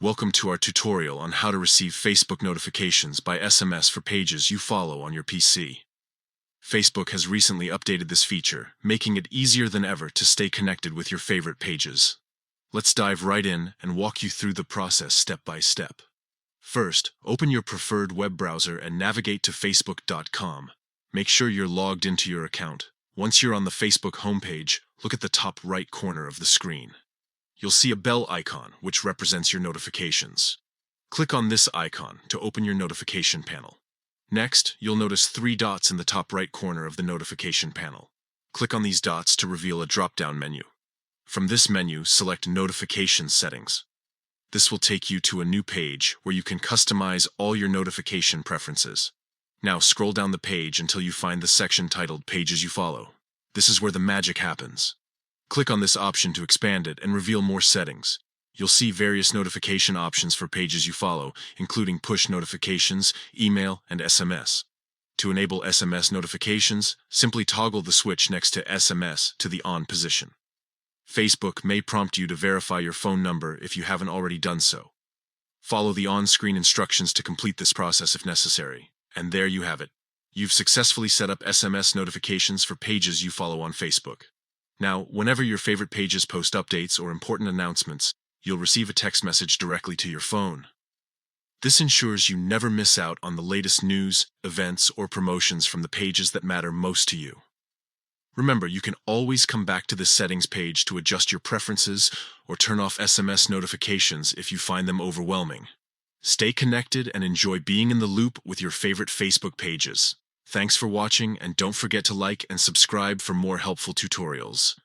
Welcome to our tutorial on how to receive Facebook notifications by SMS for pages you follow on your PC. Facebook has recently updated this feature, making it easier than ever to stay connected with your favorite pages. Let's dive right in and walk you through the process step by step. First, open your preferred web browser and navigate to facebook.com. Make sure you're logged into your account. Once you're on the Facebook homepage, look at the top right corner of the screen. You'll see a bell icon, which represents your notifications. Click on this icon to open your notification panel. Next, you'll notice 3 dots in the top right corner of the notification panel. Click on these dots to reveal a drop-down menu. From this menu, select Notification Settings. This will take you to a new page where you can customize all your notification preferences. Now scroll down the page until you find the section titled Pages You Follow. This is where the magic happens. Click on this option to expand it and reveal more settings. You'll see various notification options for pages you follow, including push notifications, email, and SMS. To enable SMS notifications, simply toggle the switch next to SMS to the on position. Facebook may prompt you to verify your phone number if you haven't already done so. Follow the on-screen instructions to complete this process if necessary. And there you have it. You've successfully set up SMS notifications for pages you follow on Facebook. Now, whenever your favorite pages post updates or important announcements, you'll receive a text message directly to your phone. This ensures you never miss out on the latest news, events, or promotions from the pages that matter most to you. Remember, you can always come back to the settings page to adjust your preferences or turn off SMS notifications if you find them overwhelming. Stay connected and enjoy being in the loop with your favorite Facebook pages. Thanks for watching, and don't forget to like and subscribe for more helpful tutorials.